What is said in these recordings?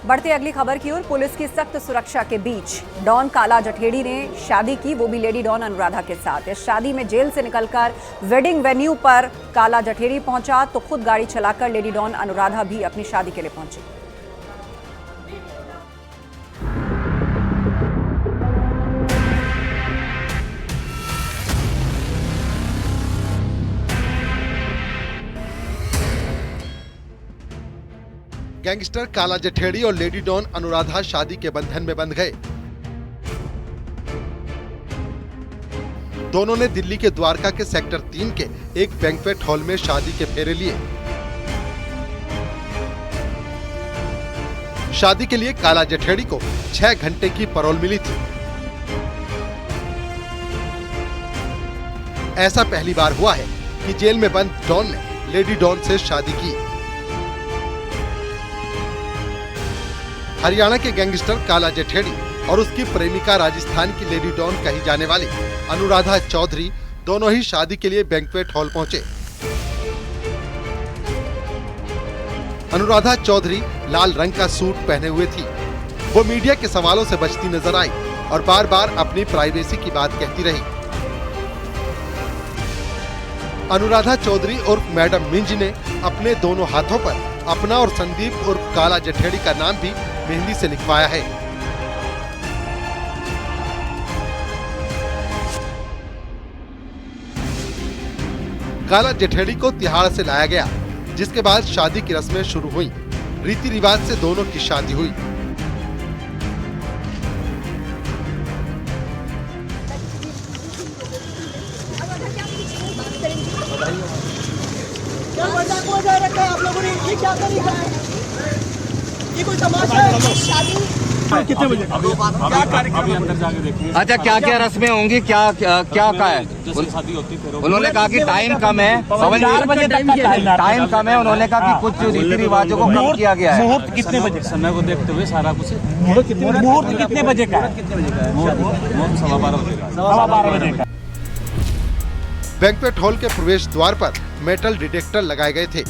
बढ़ते अगली खबर की ओर। पुलिस की सख्त सुरक्षा के बीच डॉन काला जठेड़ी ने शादी की, वो भी लेडी डॉन अनुराधा के साथ। इस शादी में जेल से निकलकर वेडिंग वेन्यू पर काला जठेड़ी पहुंचा तो खुद गाड़ी चलाकर लेडी डॉन अनुराधा भी अपनी शादी के लिए पहुंची। गैंगस्टर काला जठेड़ी और लेडी डॉन अनुराधा शादी के बंधन में बंध गए। दोनों ने दिल्ली के द्वारका के सेक्टर 3 के एक बैंक्वेट हॉल में शादी के फेरे लिए। शादी के लिए काला जठेड़ी को 6 घंटे की पैरोल मिली थी। ऐसा पहली बार हुआ है कि जेल में बंद डॉन ने लेडी डॉन से शादी की। हरियाणा के गैंगस्टर काला जठेड़ी और उसकी प्रेमिका राजस्थान की लेडी डॉन कही जाने वाली अनुराधा चौधरी दोनों ही शादी के लिए बैंक्वेट हॉल पहुंचे। अनुराधा चौधरी लाल रंग का सूट पहने हुए थी। वो मीडिया के सवालों से बचती नजर आई और बार बार अपनी प्राइवेसी की बात कहती रही। अनुराधा चौधरी और मैडम मिंज ने अपने दोनों हाथों पर अपना और संदीप और काला जठेड़ी का नाम भी मेहंदी से लिखवाया है। काला जठेड़ी को तिहाड़ से लाया गया, जिसके बाद शादी की रस्में शुरू हुई। रीति रिवाज से दोनों की शादी हुई। आप लोगों ने ये क्या तरीका है? ये कोई तमाशा है? शादी कितने बजे? अभी अंदर जाके देखिए। अच्छा, क्या क्या रस्में होंगी, क्या क्या का है? शादी होती फिर उन्होंने कहा कि टाइम कम है, 4 बजे तक टाइम कम है। उन्होंने कहा कि कुछ रीति रिवाजों को कम किया गया है। मुहूर्त कितने बजे? समय को देखते हुए सारा कुछ। मुहूर्त कितने बजे का है? मुहूर्त 12:15 बजे का। बैंक्वेट हॉल के प्रवेश द्वार पर मेटल डिटेक्टर लगाए गए थे।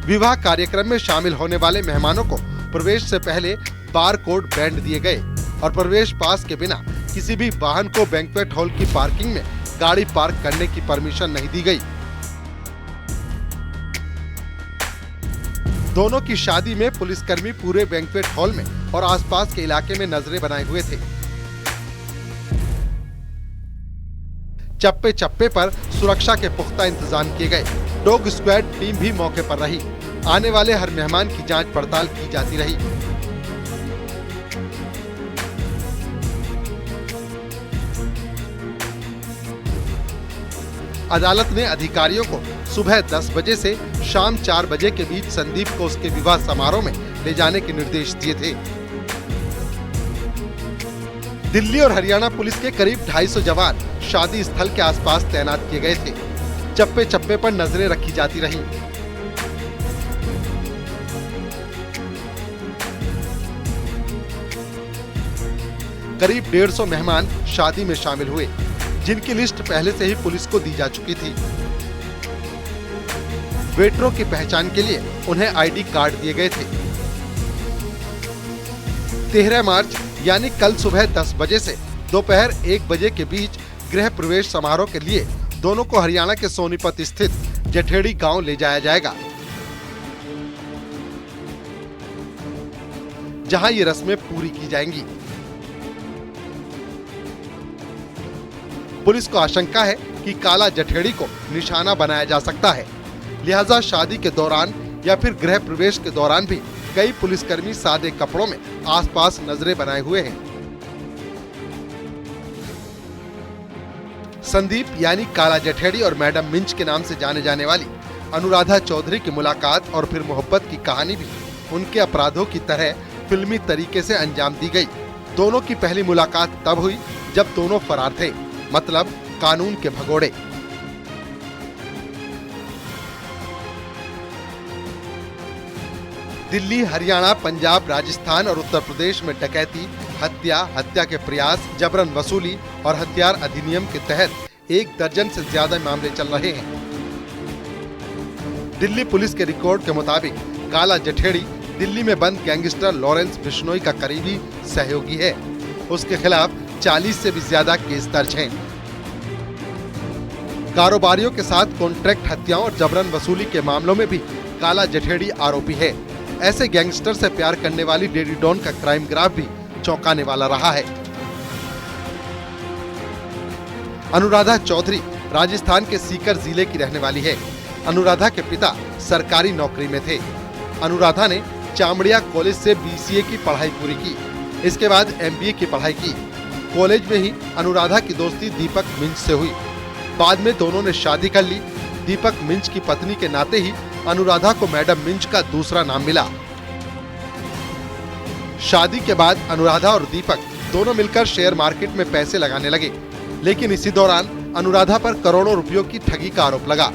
विवाह कार्यक्रम में शामिल होने वाले मेहमानों को प्रवेश से पहले बार कोड बैंड दिए गए और प्रवेश पास के बिना किसी भी वाहन को बैंक्वेट हॉल की पार्किंग में गाड़ी पार्क करने की परमिशन नहीं दी गई। दोनों की शादी में पुलिसकर्मी पूरे बैंक्वेट हॉल में और आसपास के इलाके में नजरें बनाए हुए थे। चप्पे चप्पे पर सुरक्षा के पुख्ता इंतजाम किए गए। डॉग स्क्वाड टीम भी मौके पर रही। आने वाले हर मेहमान की जांच पड़ताल की जाती रही। अदालत ने अधिकारियों को सुबह 10 बजे से शाम 4 बजे के बीच संदीप को उसके विवाह समारोह में ले जाने के निर्देश दिए थे। दिल्ली और हरियाणा पुलिस के करीब 250 जवान शादी स्थल के आसपास तैनात किए गए थे। चप्पे चप्पे पर नजरें रखी जाती रहीं। करीब 150 मेहमान शादी में शामिल हुए, जिनकी लिस्ट पहले से ही पुलिस को दी जा चुकी थी। वेटरों की पहचान के लिए उन्हें आईडी कार्ड दिए गए थे। 13 मार्च यानी कल सुबह 10 बजे से दोपहर 1 बजे के बीच गृह प्रवेश समारोह के लिए दोनों को हरियाणा के सोनीपत स्थित जठेड़ी गांव ले जाया जाएगा, जहां ये रस्में पूरी की जाएंगी। पुलिस को आशंका है कि काला जठेड़ी को निशाना बनाया जा सकता है, लिहाजा शादी के दौरान या फिर गृह प्रवेश के दौरान भी कई पुलिसकर्मी सादे कपड़ों में आसपास नजरें बनाए हुए हैं। संदीप यानी काला जठेड़ी और मैडम मिंच के नाम से जाने जाने वाली अनुराधा चौधरी की मुलाकात और फिर मोहब्बत की कहानी भी उनके अपराधों की तरह फिल्मी तरीके से अंजाम दी गई। दोनों की पहली मुलाकात तब हुई जब दोनों फरार थे, मतलब कानून के भगोड़े। दिल्ली, हरियाणा, पंजाब, राजस्थान और उत्तर प्रदेश में डकैती, हत्या के प्रयास, जबरन वसूली और हथियार अधिनियम के तहत 1 दर्जन से ज्यादा मामले चल रहे हैं। दिल्ली पुलिस के रिकॉर्ड के मुताबिक काला जठेड़ी दिल्ली में बंद गैंगस्टर लॉरेंस बिश्नोई का करीबी सहयोगी है। उसके खिलाफ 40 से भी ज्यादा केस दर्ज हैं। कारोबारियों के साथ कॉन्ट्रैक्ट हत्याओं और जबरन वसूली के मामलों में भी काला जठेड़ी आरोपी है। ऐसे गैंगस्टर से प्यार करने वाली लेडी डॉन का क्राइम ग्राफ भी चौंकाने वाला रहा है। अनुराधा चौधरी राजस्थान के सीकर जिले की रहने वाली है। अनुराधा के पिता सरकारी नौकरी में थे। अनुराधा ने चामड़िया कॉलेज से BCA की पढ़ाई पूरी की। इसके बाद MBA की पढ़ाई की। कॉलेज में ही अनुराधा की दोस्ती दीपक मिंज से हुई। बाद में दोनों ने शादी कर ली। दीपक मिंज की पत्नी के नाते ही अनुराधा को मैडम मिंज का दूसरा नाम मिला। शादी के बाद अनुराधा और दीपक दोनों मिलकर शेयर मार्केट में पैसे लगाने लगे, लेकिन इसी दौरान अनुराधा पर करोड़ों रुपयों की ठगी का आरोप लगा।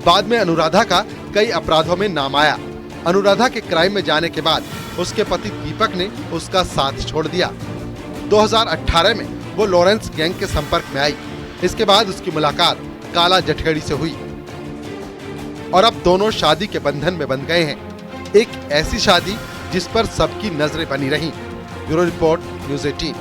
बाद में अनुराधा का कई अपराधों में नाम आया। अनुराधा के क्राइम में जाने के बाद उसके पति दीपक ने उसका साथ छोड़ दिया। 2018 में वो लॉरेंस गैंग के संपर्क में आई। इसके बाद उसकी मुलाकात काला जठेड़ी से हुई और अब दोनों शादी के बंधन में बंध गए हैं। एक ऐसी शादी जिस पर सबकी नजरें बनी रहीं। Bureau report, news 18।